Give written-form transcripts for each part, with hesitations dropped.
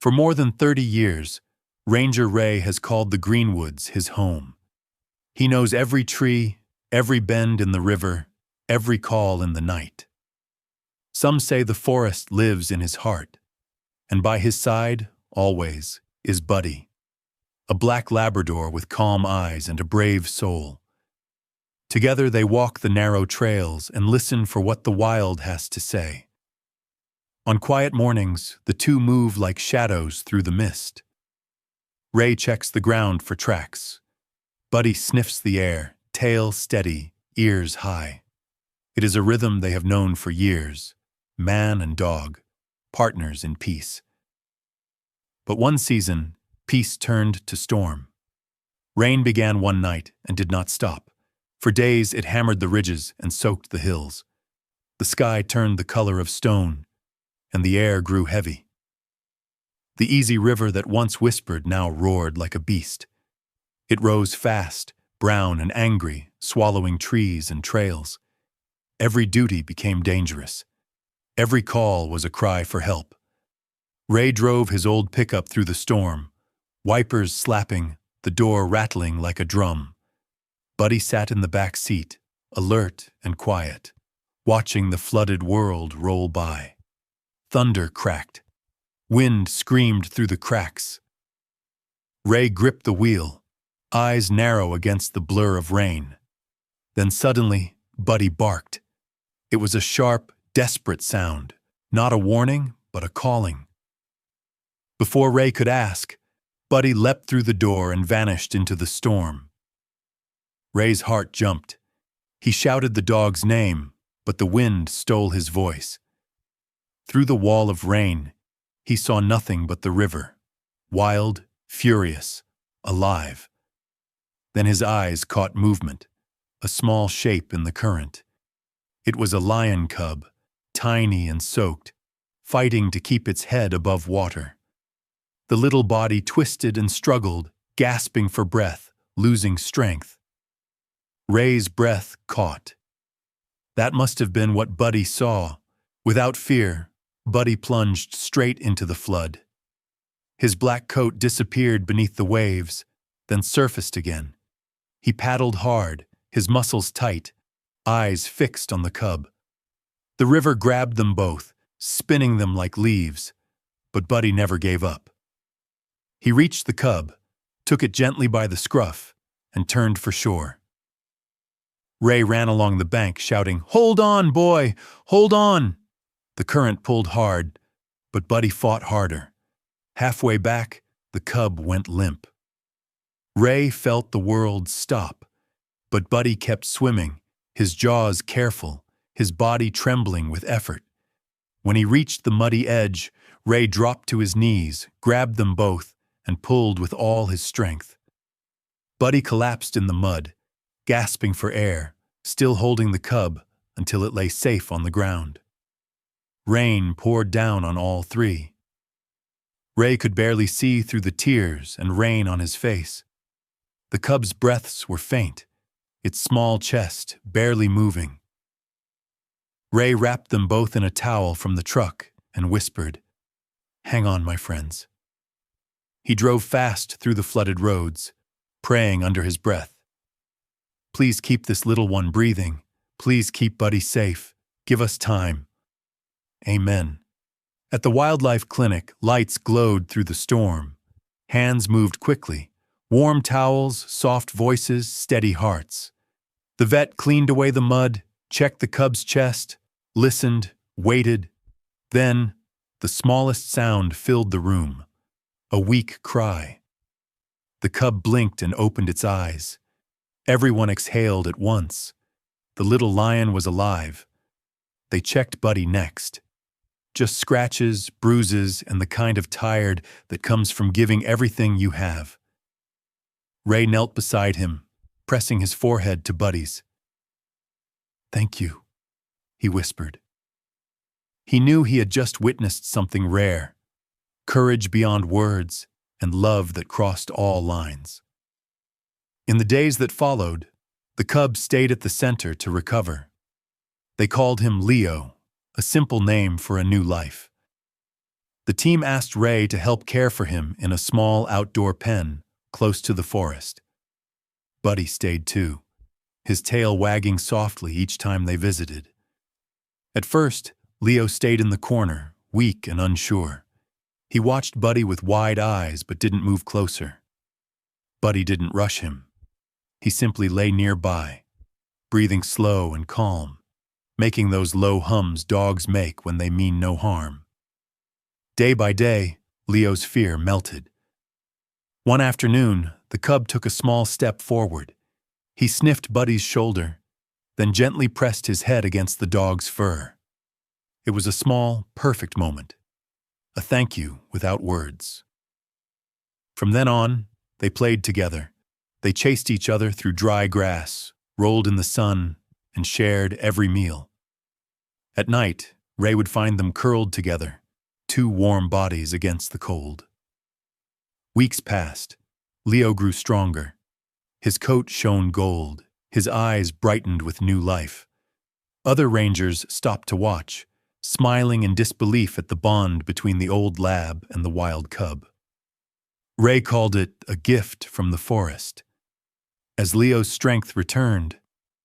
For more than 30 years, Ranger Ray has called the Greenwoods his home. He knows every tree, every bend in the river, every call in the night. Some say the forest lives in his heart, and by his side, always, is Buddy, a black Labrador with calm eyes and a brave soul. Together they walk the narrow trails and listen for what the wild has to say. On quiet mornings, the two move like shadows through the mist. Ray checks the ground for tracks. Buddy sniffs the air, tail steady, ears high. It is a rhythm they have known for years, man and dog, partners in peace. But one season, peace turned to storm. Rain began one night and did not stop. For days it hammered the ridges and soaked the hills. The sky turned the color of stone, and the air grew heavy. The easy river that once whispered now roared like a beast. It rose fast, brown and angry, swallowing trees and trails. Every duty became dangerous. Every call was a cry for help. Ray drove his old pickup through the storm, wipers slapping, the door rattling like a drum. Buddy sat in the back seat, alert and quiet, watching the flooded world roll by. Thunder cracked. Wind screamed through the cracks. Ray gripped the wheel, eyes narrow against the blur of rain. Then suddenly, Buddy barked. It was a sharp, desperate sound, not a warning, but a calling. Before Ray could ask, Buddy leapt through the door and vanished into the storm. Ray's heart jumped. He shouted the dog's name, but the wind stole his voice. Through the wall of rain, he saw nothing but the river, wild, furious, alive. Then his eyes caught movement, a small shape in the current. It was a lion cub, tiny and soaked, fighting to keep its head above water. The little body twisted and struggled, gasping for breath, losing strength. Ray's breath caught. That must have been what Buddy saw. Without fear, Buddy plunged straight into the flood. His black coat disappeared beneath the waves, then surfaced again. He paddled hard, his muscles tight, eyes fixed on the cub. The river grabbed them both, spinning them like leaves, but Buddy never gave up. He reached the cub, took it gently by the scruff, and turned for shore. Ray ran along the bank, shouting, "Hold on, boy! Hold on!" The current pulled hard, but Buddy fought harder. Halfway back, the cub went limp. Ray felt the world stop, but Buddy kept swimming, his jaws careful, his body trembling with effort. When he reached the muddy edge, Ray dropped to his knees, grabbed them both, and pulled with all his strength. Buddy collapsed in the mud, gasping for air, still holding the cub until it lay safe on the ground. Rain poured down on all three. Ray could barely see through the tears and rain on his face. The cub's breaths were faint, its small chest barely moving. Ray wrapped them both in a towel from the truck and whispered, "Hang on, my friends." He drove fast through the flooded roads, praying under his breath. "Please keep this little one breathing. Please keep Buddy safe. Give us time." Amen. At the wildlife clinic, lights glowed through the storm. Hands moved quickly. Warm towels, soft voices, steady hearts. The vet cleaned away the mud, checked the cub's chest, listened, waited. Then, the smallest sound filled the room. A weak cry. The cub blinked and opened its eyes. Everyone exhaled at once. The little lion was alive. They checked Buddy next. Just scratches, bruises, and the kind of tired that comes from giving everything you have. Ray knelt beside him, pressing his forehead to Buddy's. "Thank you," he whispered. He knew he had just witnessed something rare, courage beyond words, and love that crossed all lines. In the days that followed, the cub stayed at the center to recover. They called him Leo, a simple name for a new life. The team asked Ray to help care for him in a small outdoor pen close to the forest. Buddy stayed too, his tail wagging softly each time they visited. At first, Leo stayed in the corner, weak and unsure. He watched Buddy with wide eyes but didn't move closer. Buddy didn't rush him. He simply lay nearby, breathing slow and calm, making those low hums dogs make when they mean no harm. Day by day, Leo's fear melted. One afternoon, the cub took a small step forward. He sniffed Buddy's shoulder, then gently pressed his head against the dog's fur. It was a small, perfect moment, a thank you without words. From then on, they played together. They chased each other through dry grass, rolled in the sun, and shared every meal. At night, Ray would find them curled together, two warm bodies against the cold. Weeks passed. Leo grew stronger. His coat shone gold. His eyes brightened with new life. Other rangers stopped to watch, smiling in disbelief at the bond between the old lab and the wild cub. Ray called it a gift from the forest. As Leo's strength returned,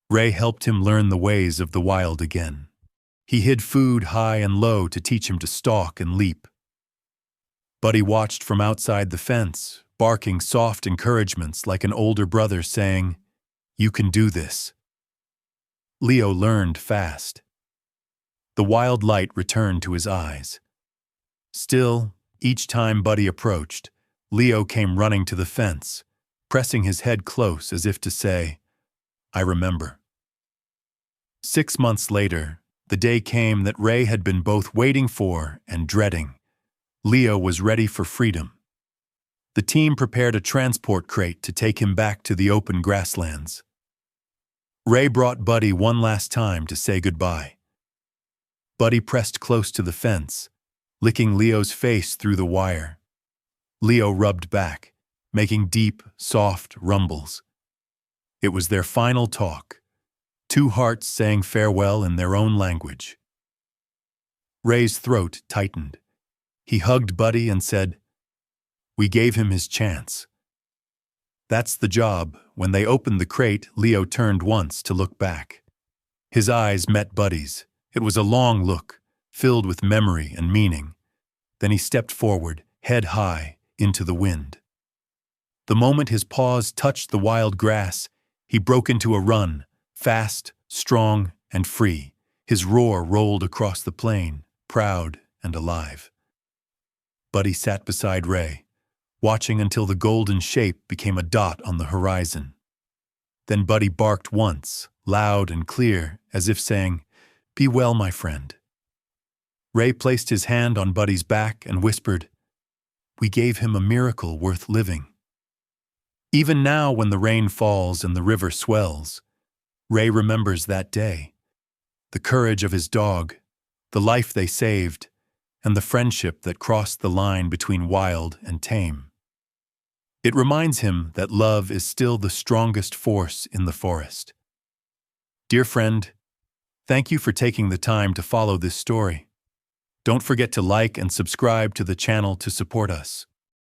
Ray helped him learn the ways of the wild again. He hid food high and low to teach him to stalk and leap. Buddy watched from outside the fence, barking soft encouragements like an older brother saying, "You can do this." Leo learned fast. The wild light returned to his eyes. Still, each time Buddy approached, Leo came running to the fence, pressing his head close as if to say, "I remember." 6 months later, the day came that Ray had been both waiting for and dreading. Leo was ready for freedom. The team prepared a transport crate to take him back to the open grasslands. Ray brought Buddy one last time to say goodbye. Buddy pressed close to the fence, licking Leo's face through the wire. Leo rubbed back, making deep, soft rumbles. It was their final talk, two hearts saying farewell in their own language. Ray's throat tightened. He hugged Buddy and said, "We gave him his chance." That's the job. When they opened the crate, Leo turned once to look back. His eyes met Buddy's. It was a long look, filled with memory and meaning. Then he stepped forward, head high, into the wind. The moment his paws touched the wild grass, he broke into a run, fast, strong, and free. His roar rolled across the plain, proud and alive. Buddy sat beside Ray, watching until the golden shape became a dot on the horizon. Then Buddy barked once, loud and clear, as if saying, "Be well, my friend." Ray placed his hand on Buddy's back and whispered, "We gave him a miracle worth living." Even now, when the rain falls and the river swells, Ray remembers that day, the courage of his dog, the life they saved, and the friendship that crossed the line between wild and tame. It reminds him that love is still the strongest force in the forest. Dear friend, thank you for taking the time to follow this story. Don't forget to like and subscribe to the channel to support us.